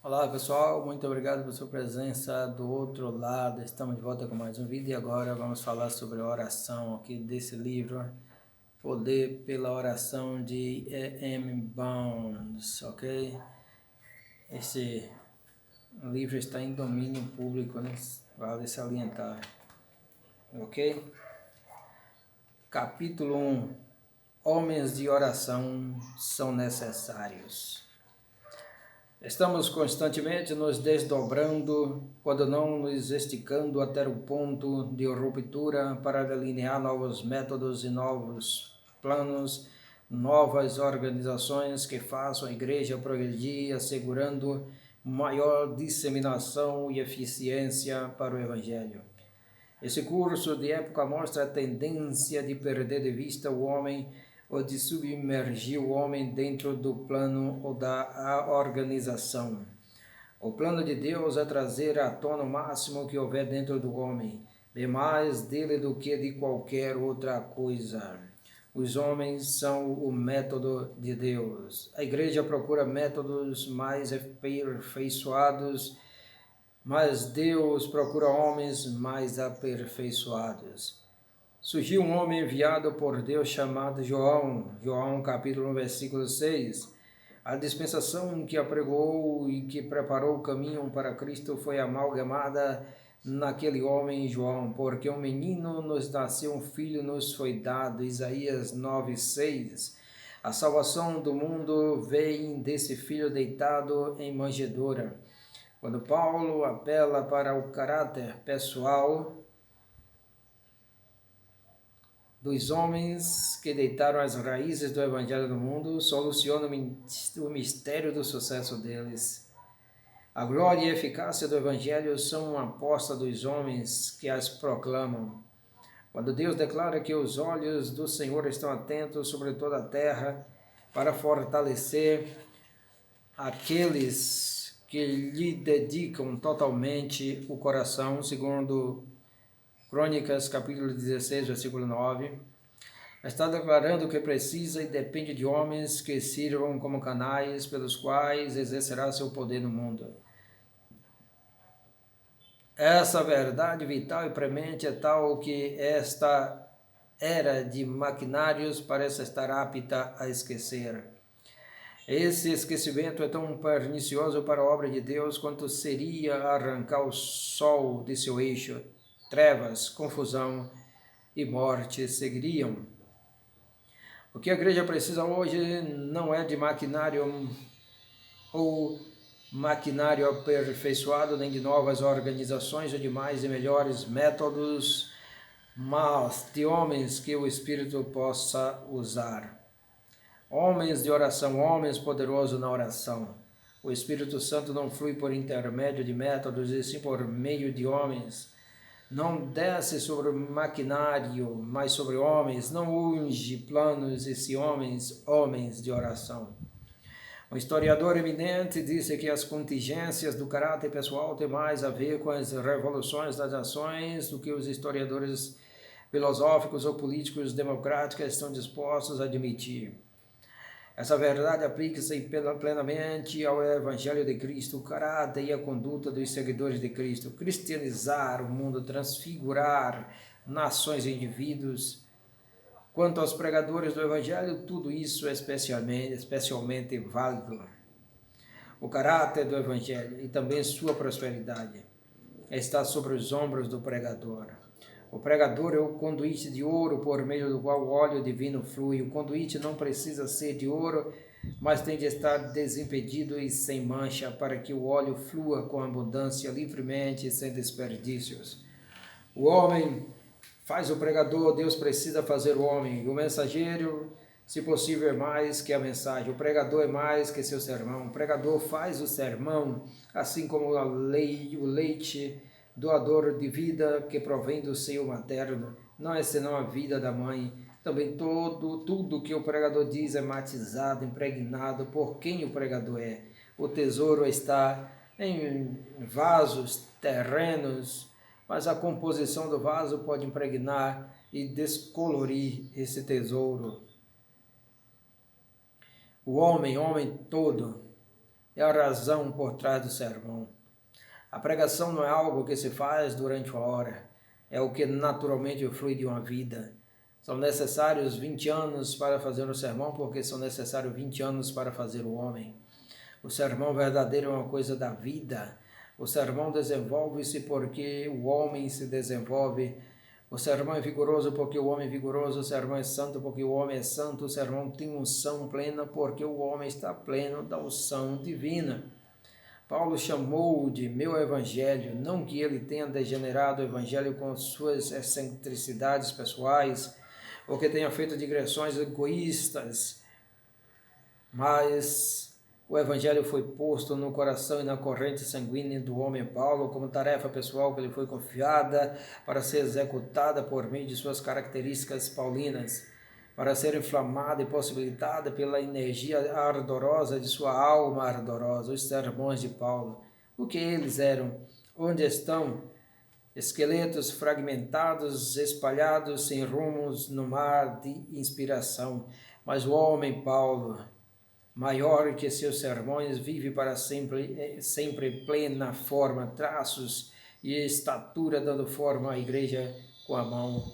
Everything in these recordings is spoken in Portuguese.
Olá pessoal, muito obrigado por sua presença do outro lado. Estamos de volta com mais um vídeo e agora vamos falar sobre a oração aqui desse livro, Poder pela Oração de E.M. Bounds, ok? Esse livro está em domínio público, né? Vale salientar, ok? Capítulo 1: Homens de oração são necessários. Estamos constantemente nos desdobrando, quando não nos esticando até o ponto de ruptura para delinear novos métodos e novos planos, novas organizações que façam a igreja progredir, assegurando maior disseminação e eficiência para o Evangelho. Esse curso de época mostra a tendência de perder de vista o homem ou de submergir o homem dentro do plano ou da organização. O plano de Deus é trazer à tona o máximo que houver dentro do homem, bem mais dele do que de qualquer outra coisa. Os homens são o método de Deus. A igreja procura métodos mais aperfeiçoados, mas Deus procura homens mais aperfeiçoados. Surgiu um homem enviado por Deus chamado João capítulo 1, versículo 6. A dispensação que apregou e que preparou o caminho para Cristo foi amalgamada naquele homem João, porque um menino nos nasceu, um filho nos foi dado, Isaías 9:6. A salvação do mundo vem desse filho deitado em manjedoura. Quando Paulo apela para o caráter pessoal dos homens que deitaram as raízes do Evangelho no mundo, soluciona o mistério do sucesso deles. A glória e a eficácia do Evangelho são uma aposta dos homens que as proclamam. Quando Deus declara que os olhos do Senhor estão atentos sobre toda a terra para fortalecer aqueles que lhe dedicam totalmente o coração, segundo Crônicas, capítulo 16, versículo 9, está declarando que precisa e depende de homens que sirvam como canais pelos quais exercerá seu poder no mundo. Essa verdade vital e premente é tal que esta era de maquinários parece estar apta a esquecer. Esse esquecimento é tão pernicioso para a obra de Deus quanto seria arrancar o sol de seu eixo. Trevas, confusão e morte seguiriam. O que a igreja precisa hoje não é de maquinário ou maquinário aperfeiçoado, nem de novas organizações ou de mais e melhores métodos, mas de homens que o Espírito possa usar. Homens de oração, homens poderosos na oração. O Espírito Santo não flui por intermédio de métodos, e sim por meio de homens. Não desce sobre o maquinário, mas sobre homens. Não unge planos e se homens de oração. Um historiador eminente disse que as contingências do caráter pessoal têm mais a ver com as revoluções das nações do que os historiadores filosóficos ou políticos democráticos estão dispostos a admitir. Essa verdade aplica-se plenamente ao Evangelho de Cristo, o caráter e a conduta dos seguidores de Cristo, cristianizar o mundo, transfigurar nações e indivíduos. Quanto aos pregadores do Evangelho, tudo isso é especialmente válido. O caráter do Evangelho e também sua prosperidade está sobre os ombros do pregador. O pregador é o conduíte de ouro por meio do qual o óleo divino flui. O conduíte não precisa ser de ouro, mas tem de estar desimpedido e sem mancha, para que o óleo flua com abundância, livremente e sem desperdícios. O homem faz o pregador, Deus precisa fazer o homem. O mensageiro, se possível, é mais que a mensagem. O pregador é mais que seu sermão. O pregador faz o sermão, assim como o leite doador de vida que provém do seio materno, não é senão a vida da mãe. Também tudo que o pregador diz é matizado, impregnado por quem o pregador é. O tesouro está em vasos terrenos, mas a composição do vaso pode impregnar e descolorir esse tesouro. O homem todo, é a razão por trás do sermão. A pregação não é algo que se faz durante uma hora, é o que naturalmente flui de uma vida. São necessários 20 anos para fazer o sermão, porque são necessários 20 anos para fazer o homem. O sermão verdadeiro é uma coisa da vida. O sermão desenvolve-se porque o homem se desenvolve. O sermão é vigoroso porque o homem é vigoroso. O sermão é santo porque o homem é santo. O sermão tem unção plena porque o homem está pleno da unção divina. Paulo chamou de meu evangelho, não que ele tenha degenerado o evangelho com suas excentricidades pessoais, ou que tenha feito digressões egoístas, mas o evangelho foi posto no coração e na corrente sanguínea do homem Paulo como tarefa pessoal que lhe foi confiada para ser executada por meio de suas características paulinas, para ser inflamada e possibilitada pela energia ardorosa de sua alma ardorosa, os sermões de Paulo. O que eles eram? Onde estão? Esqueletos fragmentados, espalhados sem rumos no mar de inspiração. Mas o homem Paulo, maior que seus sermões, vive para sempre plena forma, traços e estatura, dando forma à igreja com a mão.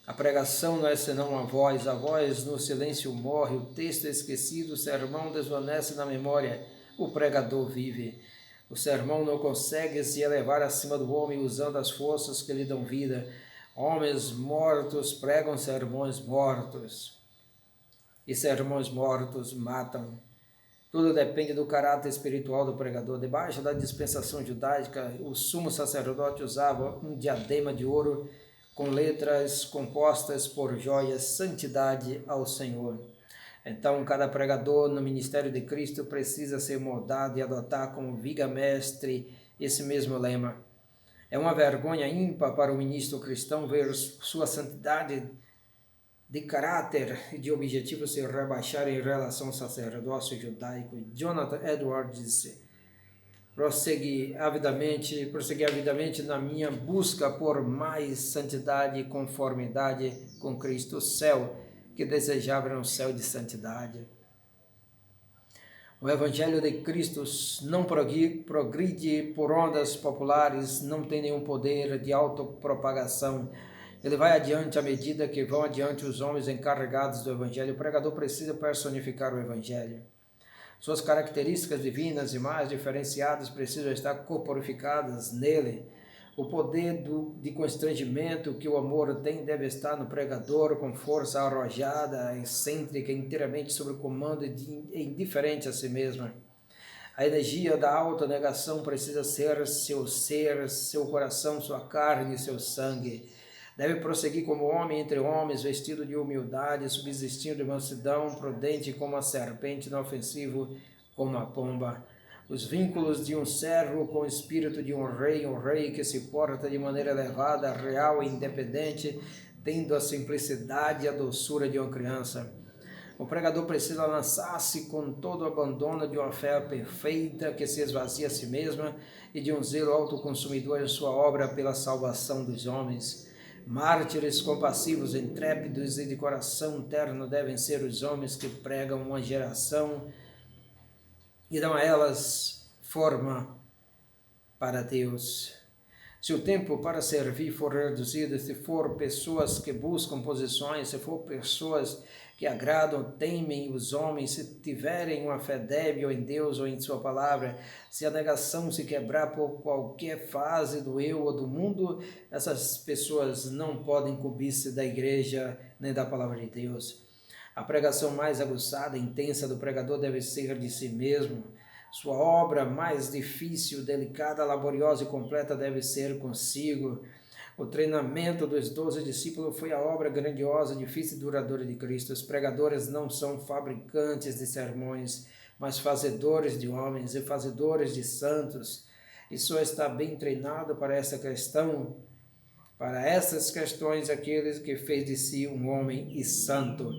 A pregação não é senão a voz no silêncio morre, o texto é esquecido, o sermão desvanece na memória, o pregador vive. O sermão não consegue se elevar acima do homem usando as forças que lhe dão vida. Homens mortos pregam sermões mortos, e sermões mortos matam. Tudo depende do caráter espiritual do pregador. Debaixo da dispensação judaica, o sumo sacerdote usava um diadema de ouro com letras compostas por joias, santidade ao Senhor. Então, cada pregador no ministério de Cristo precisa ser moldado e adotar como viga-mestre esse mesmo lema. É uma vergonha ímpar para o ministro cristão ver sua santidade de caráter e de objetivo se rebaixar em relação ao sacerdócio judaico. Jonathan Edwards disse: prossegui avidamente na minha busca por mais santidade e conformidade com Cristo. O céu que desejava era um céu de santidade. O Evangelho de Cristo não progride por ondas populares, não tem nenhum poder de autopropagação. Ele vai adiante à medida que vão adiante os homens encarregados do Evangelho. O pregador precisa personificar o Evangelho. Suas características divinas e mais diferenciadas precisam estar corporificadas nele. O poder de constrangimento que o amor tem deve estar no pregador com força arrojada, excêntrica, inteiramente sob o comando e indiferente a si mesma. A energia da autonegação precisa ser, seu coração, sua carne e seu sangue. Deve prosseguir como homem entre homens, vestido de humildade, subsistindo de mansidão, prudente como a serpente, inofensivo como a pomba. Os vínculos de um servo com o espírito de um rei que se porta de maneira elevada, real e independente, tendo a simplicidade e a doçura de uma criança. O pregador precisa lançar-se com todo o abandono de uma fé perfeita que se esvazia a si mesma e de um zelo autoconsumidor em sua obra pela salvação dos homens. Mártires compassivos, intrépidos e de coração terno devem ser os homens que pregam uma geração e dão a elas forma para Deus. Se o tempo para servir for reduzido, se for pessoas que buscam posições, se for pessoas que agradam, temem os homens, se tiverem uma fé débil em Deus ou em sua palavra, se a negação se quebrar por qualquer fase do eu ou do mundo, essas pessoas não podem incumbir-se da igreja nem da palavra de Deus. A pregação mais aguçada e intensa do pregador deve ser de si mesmo. Sua obra mais difícil, delicada, laboriosa e completa deve ser consigo. O treinamento dos 12 discípulos foi a obra grandiosa, difícil e duradoura de Cristo. Os pregadores não são fabricantes de sermões, mas fazedores de homens e fazedores de santos. E só está bem treinado para essa questão, para essas questões, aqueles que fez de si um homem e santo.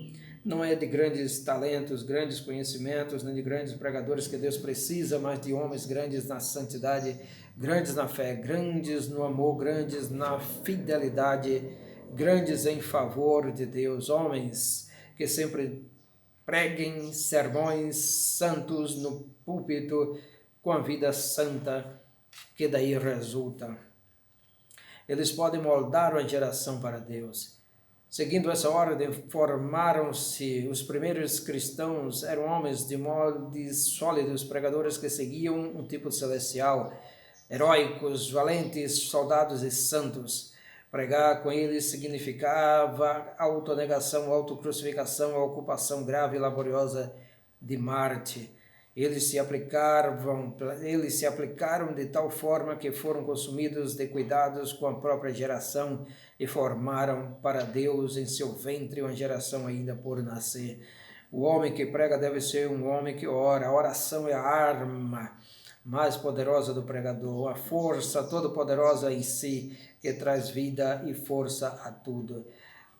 Não é de grandes talentos, grandes conhecimentos, nem de grandes pregadores que Deus precisa, mas de homens grandes na santidade, grandes na fé, grandes no amor, grandes na fidelidade, grandes em favor de Deus, homens que sempre preguem sermões santos no púlpito com a vida santa que daí resulta. Eles podem moldar uma geração para Deus. Seguindo essa ordem, formaram-se os primeiros cristãos, eram homens de moldes sólidos, pregadores que seguiam um tipo celestial, heróicos, valentes, soldados e santos. Pregar com eles significava autonegação, autocrucificação, a ocupação grave e laboriosa de Marte. Eles se aplicaram de tal forma que foram consumidos de cuidados com a própria geração e formaram para Deus em seu ventre uma geração ainda por nascer. O homem que prega deve ser um homem que ora. A oração é a arma mais poderosa do pregador, a força todo-poderosa em si, que traz vida e força a tudo.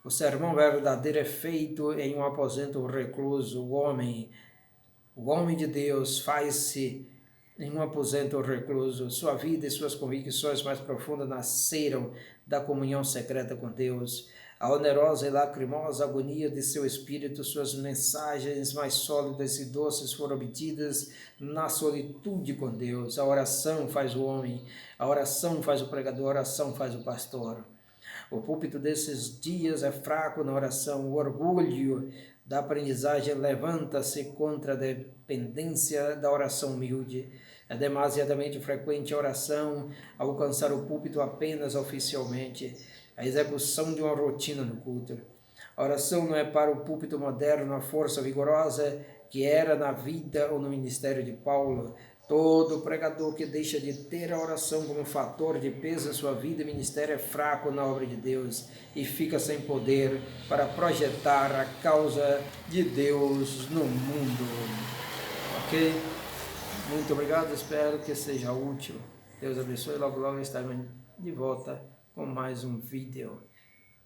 O sermão verdadeiro é feito em um aposento recluso. O homem de Deus faz-se em um aposento recluso. Sua vida e suas convicções mais profundas nasceram da comunhão secreta com Deus. A onerosa e lacrimosa agonia de seu espírito, suas mensagens mais sólidas e doces foram obtidas na solitude com Deus. A oração faz o homem, a oração faz o pregador, a oração faz o pastor. O púlpito desses dias é fraco na oração. O orgulho da aprendizagem levanta-se contra a dependência da oração humilde. É demasiadamente frequente a oração alcançar o púlpito apenas oficialmente, a execução de uma rotina no culto. A oração não é para o púlpito moderno a força vigorosa que era na vida ou no ministério de Paulo. Todo pregador que deixa de ter a oração como fator de peso em sua vida e ministério é fraco na obra de Deus e fica sem poder para projetar a causa de Deus no mundo. Ok? Muito obrigado, espero que seja útil. Deus abençoe, logo logo estaremos de volta com mais um vídeo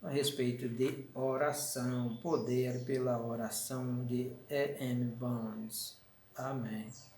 a respeito de oração, poder pela oração de E.M. Bounds. Amém.